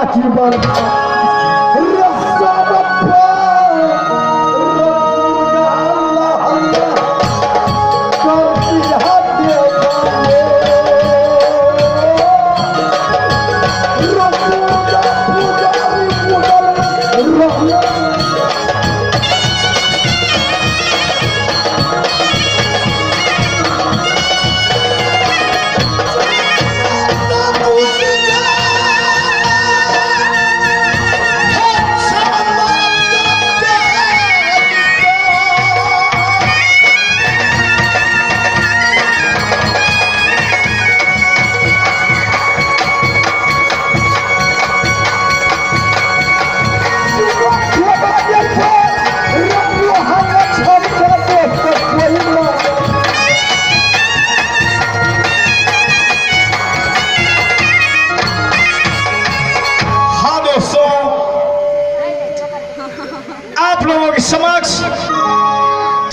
बाकी बर्बाद समक्ष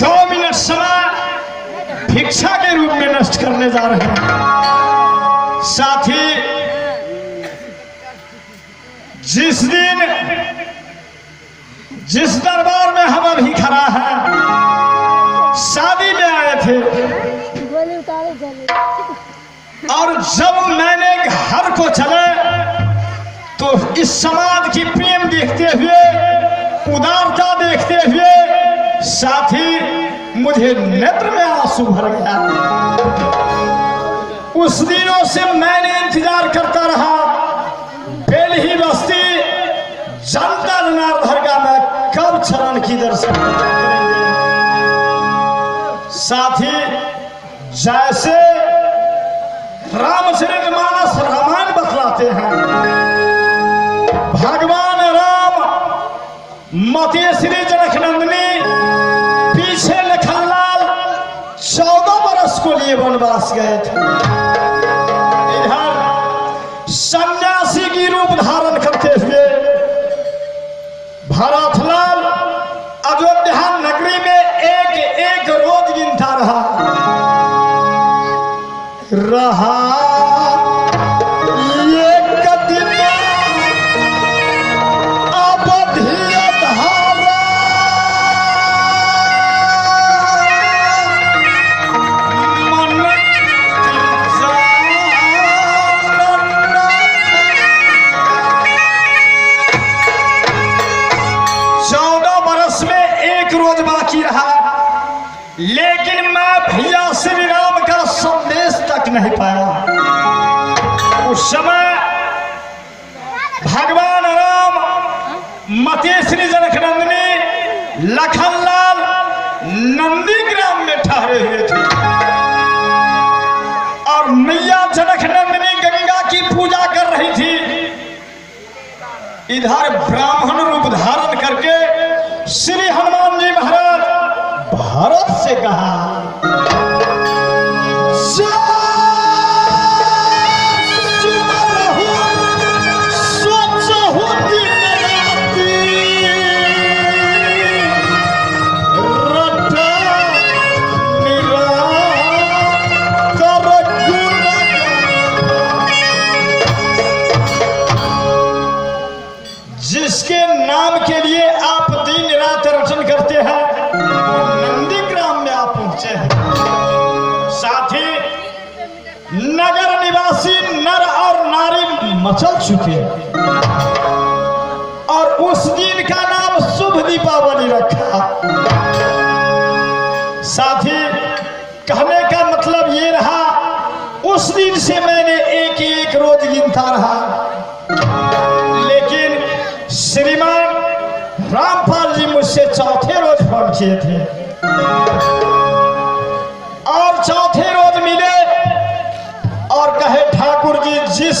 2 मिनट समय भिक्षा के रूप में नष्ट करने जा रहे हैं। साथ ही जिस दरबार में हम अभी खड़ा है, शादी में आए थे और जब मैंने घर को चले तो इस समाज की प्रेम देखते हुए, उदारता देखते हुए, साथ ही मुझे नेत्र में आंसू भर गया। उस दिनों से मैंने इंतजार करता रहा, बेलही बस्ती जनता जनार्दन का मैं कब चरण की दर्शन करेंगे। साथ ही जैसे रामचरितमानस रामायण बतलाते हैं, भगवान राम मते श्री जनक नंदिनी पीछे लखनलाल 14 बरस को लिए वनवास गए थे। इधर सन्यासी की रूप धारण करते हुए भरतलाल अयोध्या नगरी में एक रोज गिनता रहा लेकिन मैं भैया श्री राम का संदेश तक नहीं पाया। उस समय भगवान राम मते श्री जनक नंदिनी लखनलाल नंदीग्राम में ठहरे हुए थे और मैया जनक नंदिनी गंगा की पूजा कर रही थी। इधर ब्राह्मण रूप धारण करके श्री हनुमान जी महाराज भारत से कहा, जिसके नाम के लिए आप दिन रात रचन करते हैं, नंदीग्राम में आप पहुंचे हैं। साथ ही नगर निवासी नर और नारी मचल चुके हैं और उस दिन का नाम शुभ दीपावली रखा। साथ ही कहने का मतलब ये रहा, उस दिन से मैंने एक रोज गिनता रहा, लेकिन श्रीमान रामपाल जी मुझसे चौथे रोज फोन किए थे और चौथे रोज मिले और कहे, ठाकुर जी जिस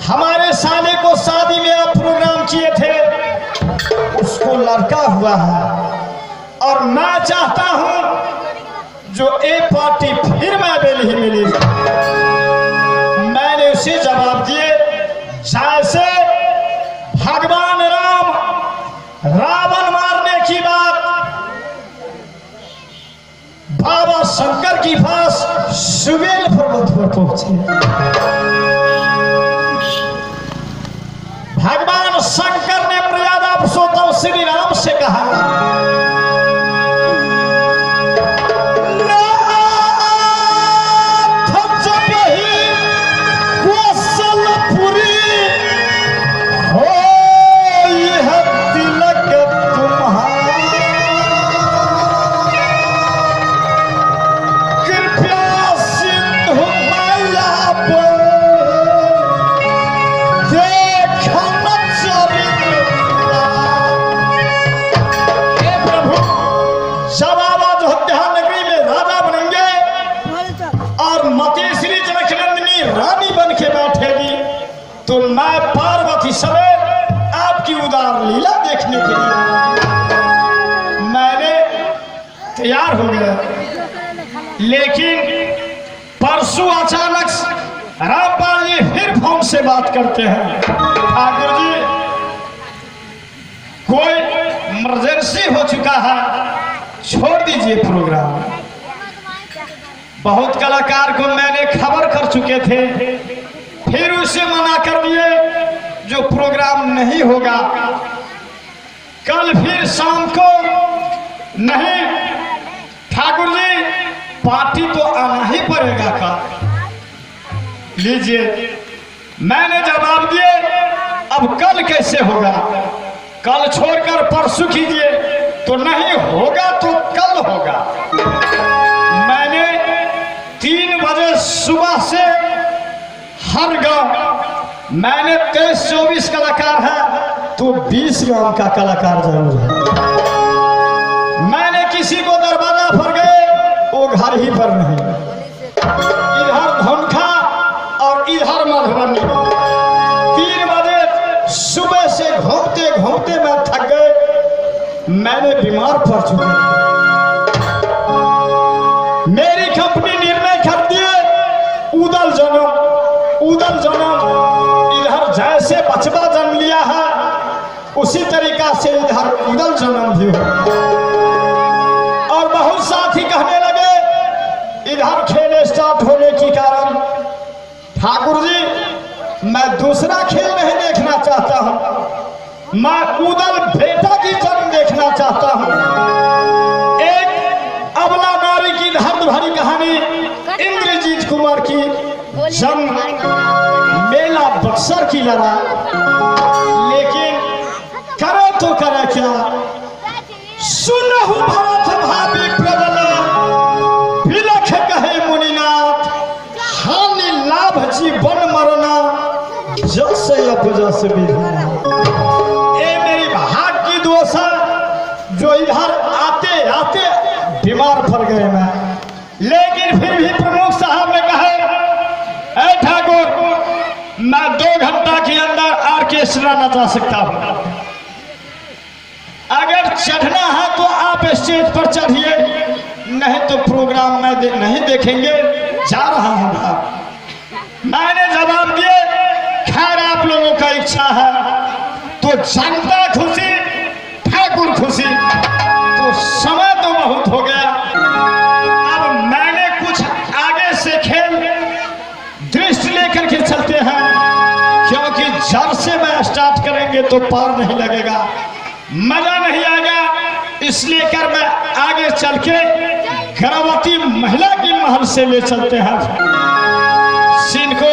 हमारे साले को शादी में आप प्रोग्राम किए थे उसको लड़का हुआ है और मैं चाहता हूं जो ए पार्टी फिर मैं बेलही मिली। मैंने उसे जवाब दिए, जैसे भगवान राम रावण मारने की बात बाबा शंकर के पास सुबेल पर्वत पर पहुंचे श्री राम से कहा, तो मैं पार्वती समेत आपकी उदार लीला देखने के लिए मैंने तैयार हो गया। लेकिन परसों अचानक रामपाल जी फिर फोन से बात करते हैं, ठाकुर जी कोई इमरजेंसी हो चुका है, छोड़ दीजिए प्रोग्राम। बहुत कलाकार को मैंने खबर कर चुके थे, फिर उसे मना कर दिए जो प्रोग्राम नहीं होगा। कल फिर शाम को नहीं ठाकुर जी पार्टी तो आना ही पड़ेगा का। लीजिए मैंने जवाब दिए, अब कल कैसे होगा, कल छोड़कर परसों कीजिए, तो नहीं होगा तो कल होगा। मैंने 3 बजे सुबह से हर गांव, मैंने 23-24 कलाकार है तो 20 गांव का कलाकार जरूर है। मैंने किसी को दरवाजा पर गए वो घर ही पर नहीं, इधर धनखा और इधर मधुबनी। 3 बजे सुबह से घूमते घूमते मैं थक गए, मैंने बीमार पड़ चुका। मेरी कंपनी निर्णय कर दिए उदल जन्म इधर जैसे बचवा जन्म लिया है उसी तरीका से इधर उदल जन्म भी हो। और बहुत साथी कहने लगे इधर खेल स्टार्ट होने के कारण, ठाकुर जी मैं दूसरा खेल नहीं देखना चाहता हूं, मैं उदल बेटा की जन्म देखना चाहता हूं। एक अबला नारी की दर्द भरी कहानी इंद्रजीत कुमार की जन्म मेला बक्सर की लड़ा। लेकिन करे तो करे क्या, सुनहु भरत भाभी प्रबल बिलख कहे मुनिनाथ, हानि लाभ जीवन मरना जस अपजस विधाना। ये मेरी भाग की दोष है जो इधर आते आते बीमार पड़ गए मैं। लेकिन फिर भी प्रमुख साहब ने कहा ठाकुर मैं 2 घंटा के अंदर ऑर्केस्ट्रा नचा सकता हूं, अगर चढ़ना है तो आप स्टेज पर चढ़िए, नहीं तो प्रोग्राम में नहीं देखेंगे, जा रहा हूं। मैंने जवाब दिए खैर आप लोगों का इच्छा है, तो जनता खुशी ठाकुर खुशी, तो समय तो बहुत हो गया। अब मैंने कुछ आगे से खेल दृष्टि लेकर के चलते हैं, क्योंकि जड़ से मैं स्टार्ट करेंगे तो पार नहीं लगेगा, मजा नहीं आएगा। इसलिए कर मैं आगे चल के गर्भवती महिला की महल से ले चलते हैं सीन को।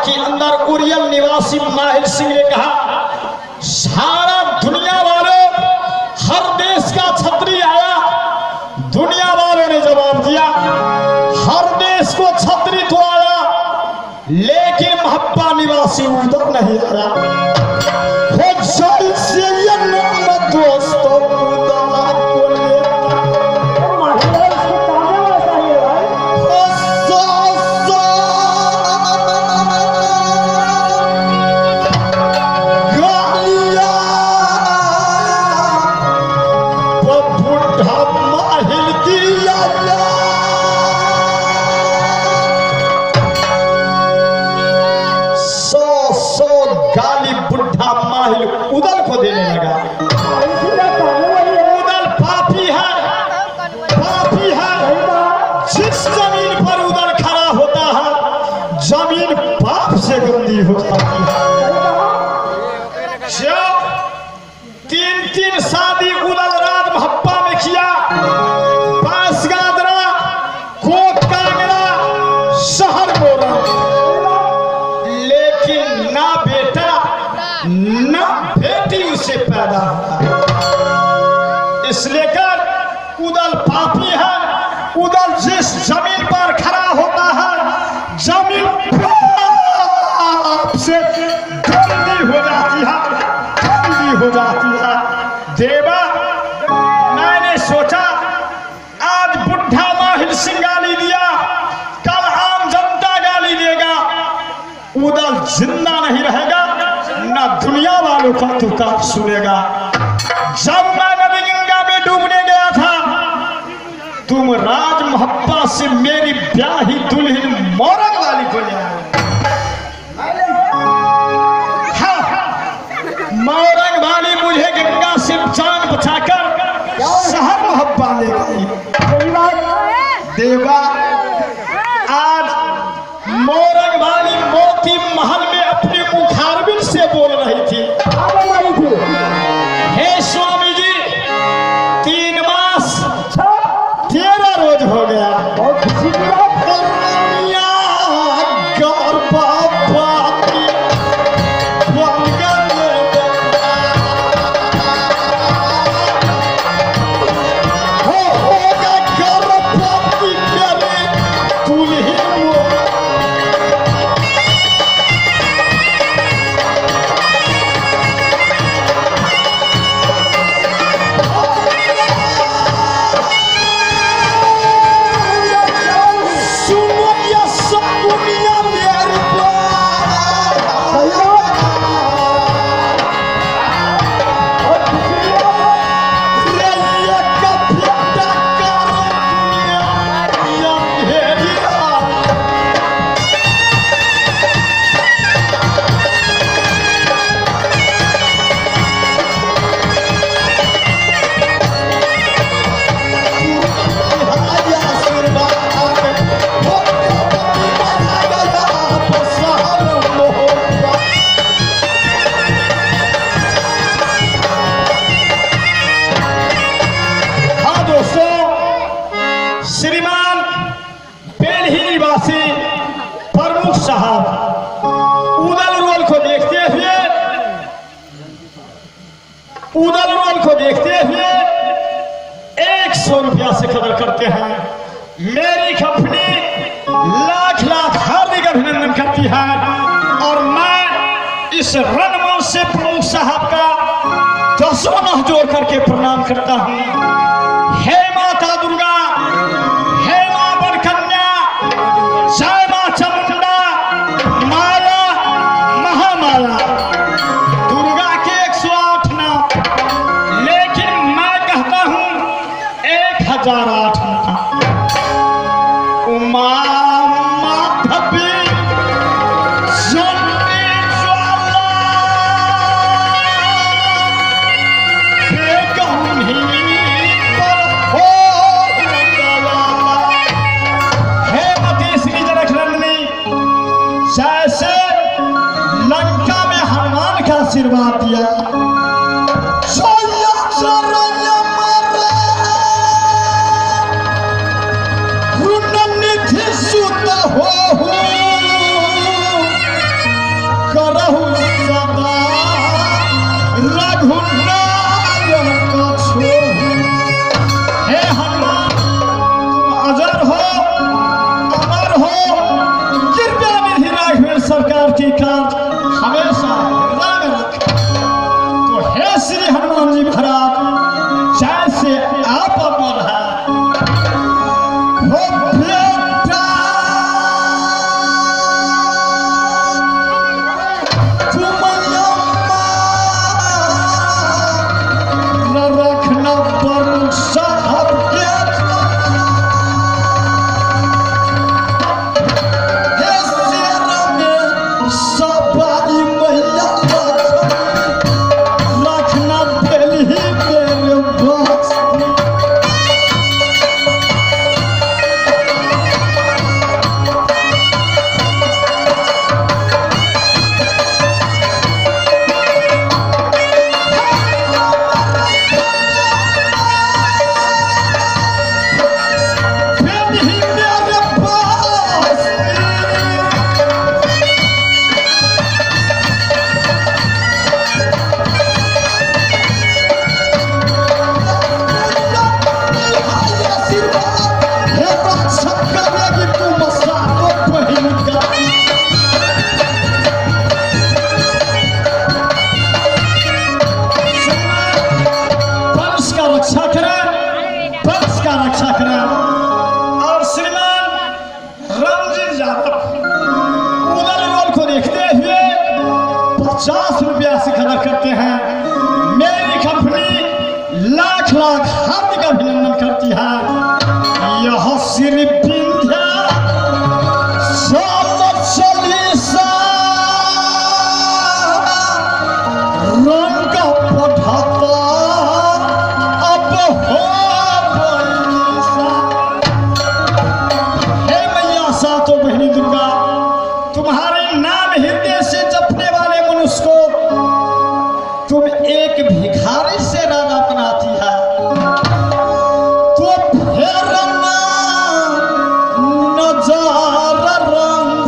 के अंदर उरियल निवासी माहिर सिंह ने कहा, सारा दुनिया वालों, हर देश का छत्री आया। दुनिया वालों ने जवाब दिया, हर देश को छत्री तो आया, लेकिन महब्बा निवासी उधर नहीं आया। दोस्तों उदल को देने लगा। उदल पापी है, पापी है। जिस जमीन पर उदल खड़ा होता है, जमीन पाप से गंदी हो जाती है। जब 3-3 शादी उदल राज महब्बा में किया, बांसगादरा, कोट कांगड़ा, शहर मोरा, लेकिन ना बेटा ना बेटी उसे पैदा हुआ। इसलिए कर उदल पापी है। उदल जिस जमीन पर खड़ा होता है, जमीन पाप से गंदी हो जाती है, गंदी हो जाती है। देवा, मैंने सोचा आज बुढ़ा माहिर सिंह गाली दिया, कल आम जनता गाली देगा। उदल जिंदा नहीं रहेगा, ना दुनिया वालों का तुकार सुनेगा। जब मैं नदी गंगा में डूबने गया था, तुम राज महब्बा से मेरी ब्याही दुल्हन मोरंग वाली को ले आए। मोरंग वाली मुझे गंगा से जान बचाकर शहर महब्बा ले गई। देवा, आज मोरंग वाली मोती महल में अपनी मुखारबिन से बोल रही थी, हे स्वामी जी, 3 मास 13 रोज हो गया। उदल रोल को देखते हुए 100 रुपया से कदर करते हैं। मेरी कंपनी लाख लाख हार्दिक अभिनंदन करती है और मैं इस रणमंच से प्रमुख साहब का 10 नह जोड़ करके प्रणाम करता हूँ। हे माता दुर्गा, हे मां वनकन्या, जय मां चामुंडा, माया महामाया। दुर्गा के 108 नाम, लेकिन मैं कहता हूँ 1008 नाम। उमा माधवी जैसे लंका में हनुमान का आशीर्वाद दिया, रघुनायक छोड़। हे हनुमान तुम अजर हो, अमर हो, कृपया निधि राघवेंद्र सरकार की कार्य हमेशा हृदय में रख। तो हे श्री हनुमान जी महाराज जैसे आप अमर है हो बेटा तुम न रखना पर साहब के सबाई मैया रखना दिल ही मेरे बस। और श्रीमान रंजीत यादव उदल रोल को देखते हुए 50 रुपया से खर्च करते हैं। मेरी कंपनी लाख लाख हार्दिक अभिनंदन करती है। यह श्री विंध्या चालीसा रंग पढ़ाता अब हो तो बहनी दुर्गा तुम्हारे नाम हृदय से जपने वाले मनुष्य को तुम एक भिखारी से राजा बनाती है। तो फिर नजारा रंग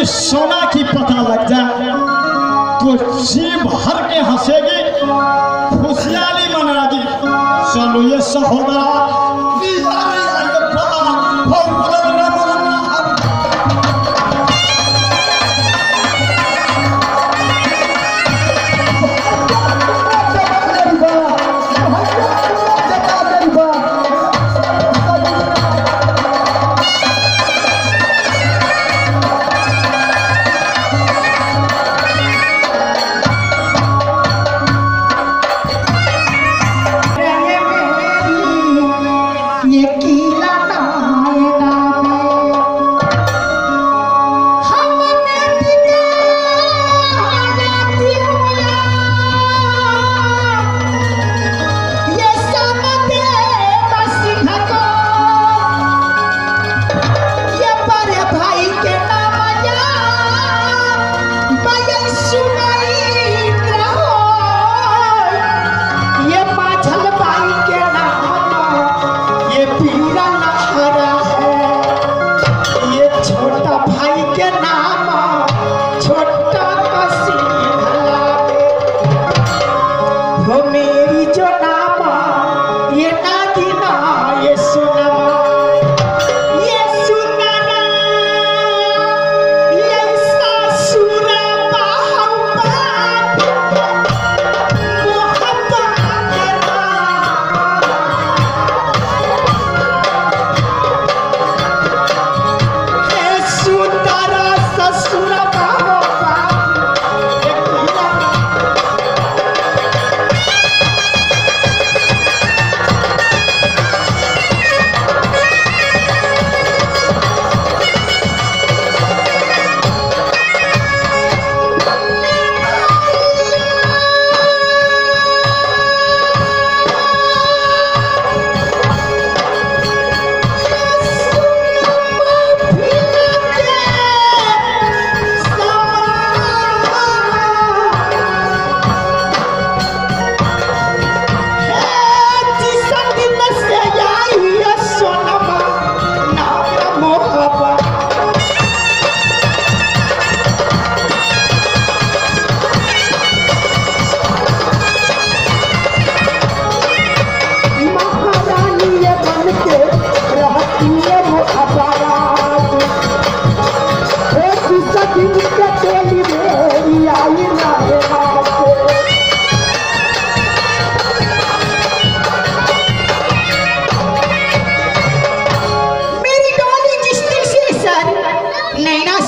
सोना की पता लग जाए तो जी भर के हंसेगी, खुशहाली मनाएगी। चलो ये सहोदरा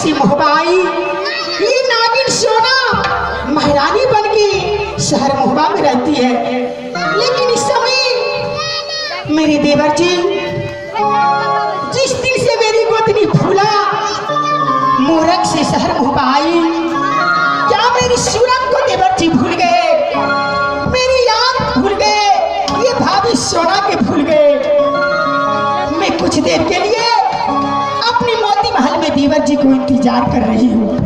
दासी मोहबाई, ये नागिन सोना महारानी बन के शहर मोहबा में रहती है। लेकिन इस समय मेरे देवर जी जिस दिन से मेरी गोतनी फूला मूरख से शहर मोहबा आई, क्या मेरी सूरत को देवर जी भूल गए? मेरी याद भूल गए? ये भाभी सोना के भूल गए? मैं कुछ देर के लिए अपनी मोती महल में देवर जी को इंतजार कर रही हूँ।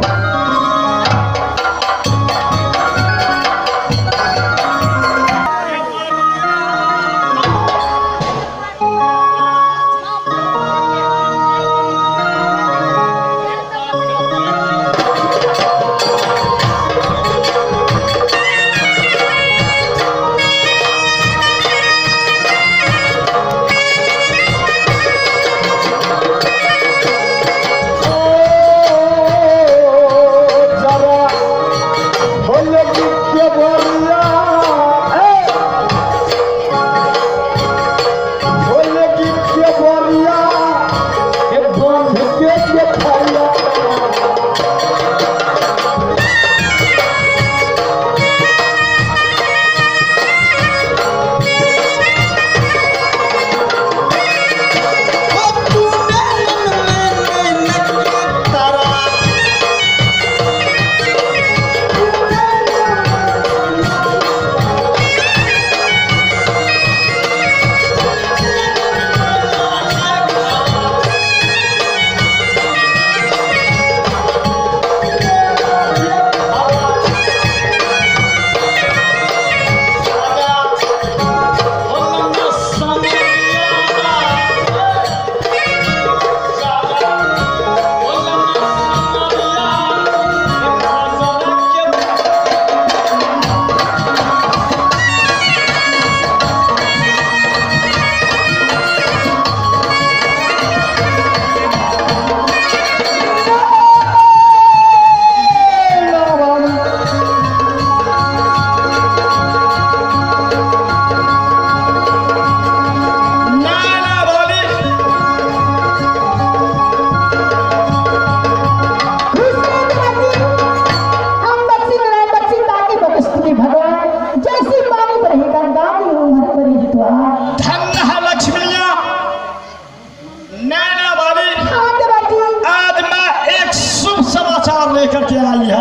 लेकर के आई है।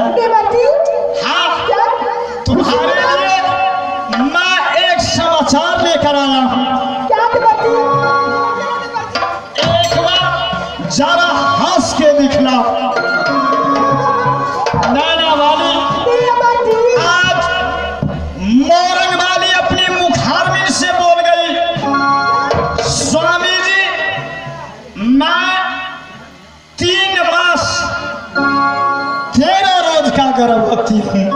हाँ, तुम्हारे लिए मैं एक समाचार लेकर आया हूँ। एक बार जरा हंस के दिखला। नैना वाली आज मोरंग वाली अपनी मुखारबिन से बोल गई, स्वामी जी मैं 3 वर्ष 13 रोज का गर्भवती हूँ।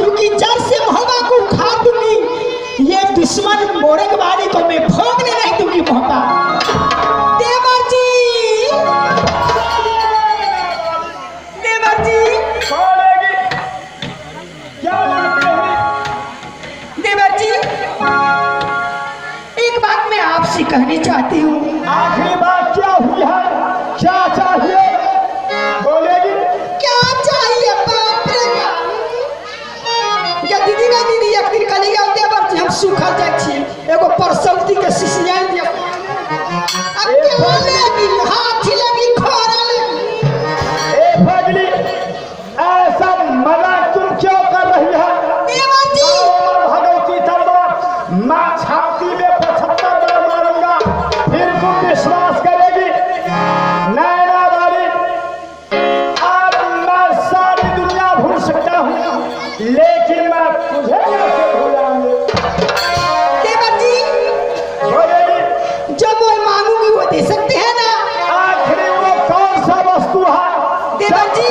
गेहूं की जड़ से मोहब्बत को उखाड़ दूंगी। ये दुश्मन मोरंग वाली को मैं भोगने नहीं दूंगी मोहब्बत। देवर जी, देवर जी, क्या बात है? देवर जी, एक बात मैं आपसे कहनी चाहती हूँ। आखिरी बात क्या हुई है? क्या चाहिए बोलेगी? क्या चाहिए बाप रे बाप? या दीदी ना दीदी एक दिन कली गया देवर जी, हम सुखल जाए छी एगो परसौती के सिसियाई दिया। अब क्या लेगी? हाथी लेगी, खोरा लेगी। ए फजली, ऐसा मजाक तुम क्यों कर रही है? देवर जी, भगवती तलवार मैं छाती में 75 बार मारूंगा, फिर तुम विश्वास करेगी? नैना वाली, अब मैं सारी दुनिया भूल सकता हूँ, लेकिन मैं तुझे कैसे भूलाऊंगा? देवर जी, बोलेगी? जो मैं मांगूंगी वो दे सकते हैं ना? आखिरी वो कौन सा वस्तु है? देवर जी,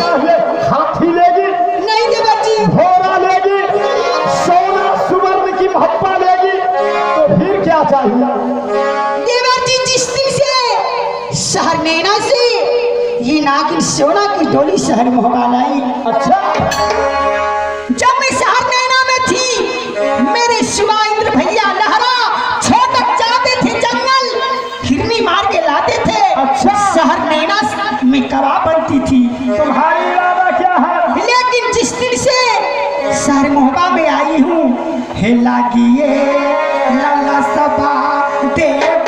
हाथी लेगी? नहीं देवर जी, घोड़ा लेगी? सोना सुवर्ण की भप्पा लेगी? तो फिर क्या चाहिए? देवर जी, जिस दिन से शहर नैना से ये नागिन सोना की डोली शहर मोहबा लाई। अच्छा, जब मैं शहर नैना में थी, मेरे शिवा इंद्र भैया लहरा छोटक जाते थे जंगल, हिरनी मार के लाते थे। अच्छा। शहर नैना में कबाब बनती थी। तुम्हारी इरादा क्या है? लेकिन जिस दिन से शहर मोहबा में आई हूँ, हे लागिए लाला सबा देवर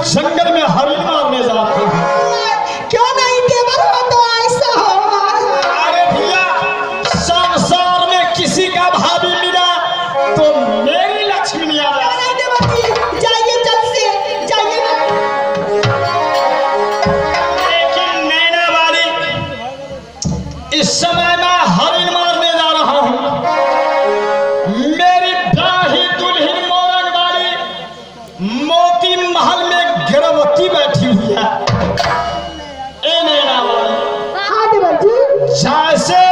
जंगल में हरिण मारने जा रहा हूं। क्यों नहीं देवर, हो तो ऐसा हो। अरे भैया, संसार में किसी का भाभी मिला तो मेरी लक्ष्मी आ जाए। नहीं देवर जी, जाइए जल्द से जाइए ना। लेकिन नैना वाली, इस समय मैं हरिण मारने जा रहा हूं। मेरी ब्याही दुल्हन मोरंग वाली मोती महल में गर्भवती बैठी हुई है। ए नैना वाली, हाँ देवर जी, जैसे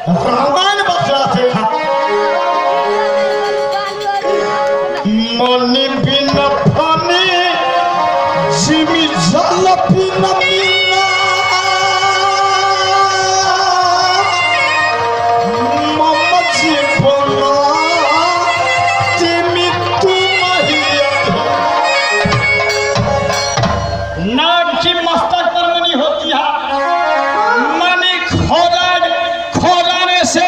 रामायण बतलाते हैं, मोनी बिन फनी जिमी जल बिन मीना, मम जीवन तिमी तुम ही नाग की मस्तक पर मनी होती है। मनी खोदाने से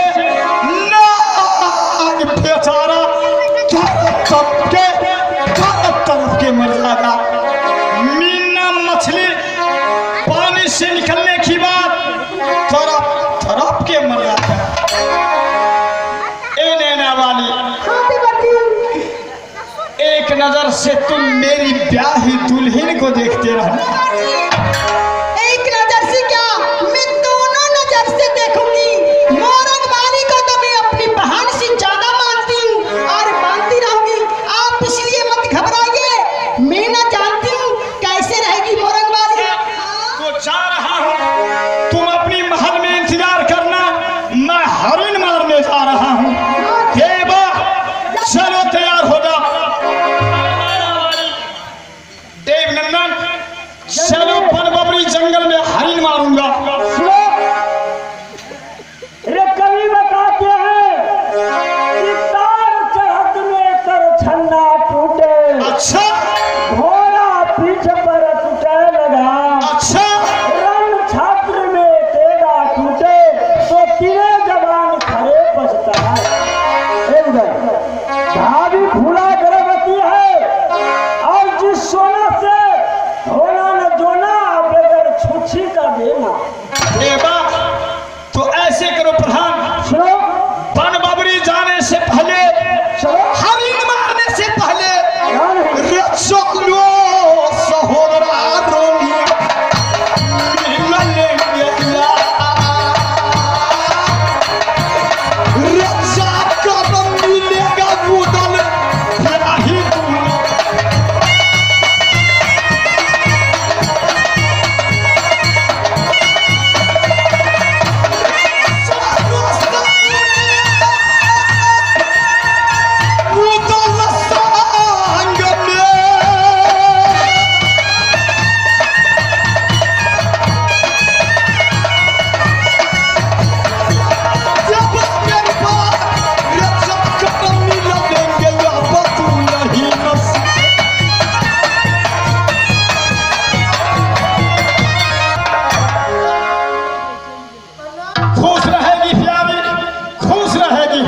नाग बेचारा तरफ के मर जाता। मीना मछली पानी से निकलने की बात तरफ के मर जाता। ए नैना वाली, हाँ देवर जी, एक नजर से तुम मेरी ब्याही दुल्हन को देखते रहना। एक नजर से क्या, मैं दोनों नजर से देखूंगी। मोरंग वाली को तो मैं अपनी बहन से ज्यादा मानती हूँ और मानती रहूंगी। आप इसलिए मत घबराइए, मैं ना जानती हूँ कैसे रहेगी मोरंग वाली। तो जा रहा हूँ, तुम अपनी महल में इंतजार करना, मैं हरिण मारने जा रहा हूँ। देवा, चलो तैयार हो जा। देवनंदन, चलो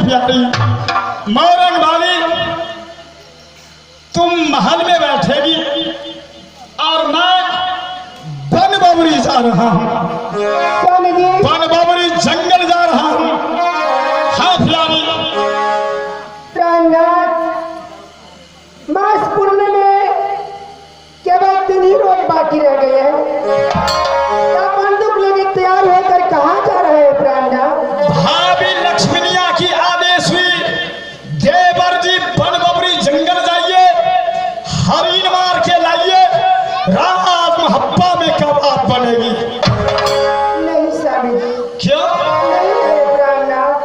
प्यारी मोरंग वाली, तुम महल में बैठेगी और मैं बन बबरी जा रहा हूँ, स्वामी जी बन बबरी जंगल जा रहा हूँ। हाँ प्यारी, प्राणनाथ, मास पूर्णिमा में केवल 3 ही रोज बाकी रह गए हैं। आप बंदूक लेके तैयार होकर कहाँ जा रहे हैं प्राणनाथ? भाभी लक्ष्मणिया की आदेश हुई, देवर जी बन बबरी जंगल जाइए, हरिन मार के लाइए, रात महब्बा में कबाब बनेगी। नहीं स्वामी जी, क्यों? नहीं है प्राणनाथ।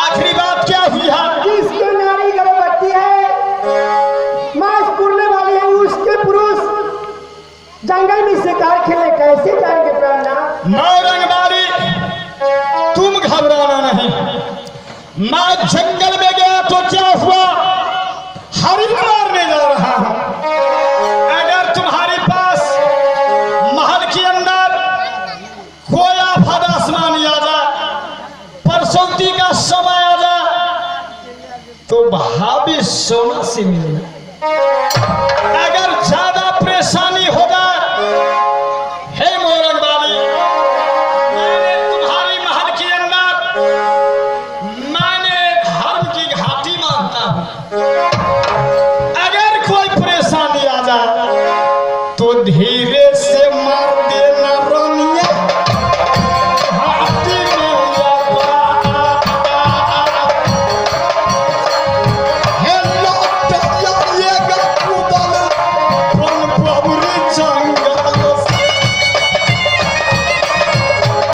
आखिरी बात क्या हुई है? जिसकी नारी गर्भवती है, मास पूर्णे वाली है, उसके पुरुष जंगल में शिकार खेलने कैसे जाएंगे प्राणनाथ? मौरंगबारी, तुम घबराना नहीं। मैं जंगल में गया तो क्या हुआ, हरिन मारने जा रहा हूं। अगर तुम्हारे पास महल के अंदर कोई आफत आसमानी आ जाए, परसौती का समय आ जाए, तो भाभी सोना से मिलना। अगर ज्यादा परेशानी होगा, हे मोरंग बाबी, मैंने तुम्हारी महल के अंदर मैंने धर्म की घाटी मानता हूं। अगर कोई परेशानी आ जाए तो धीरे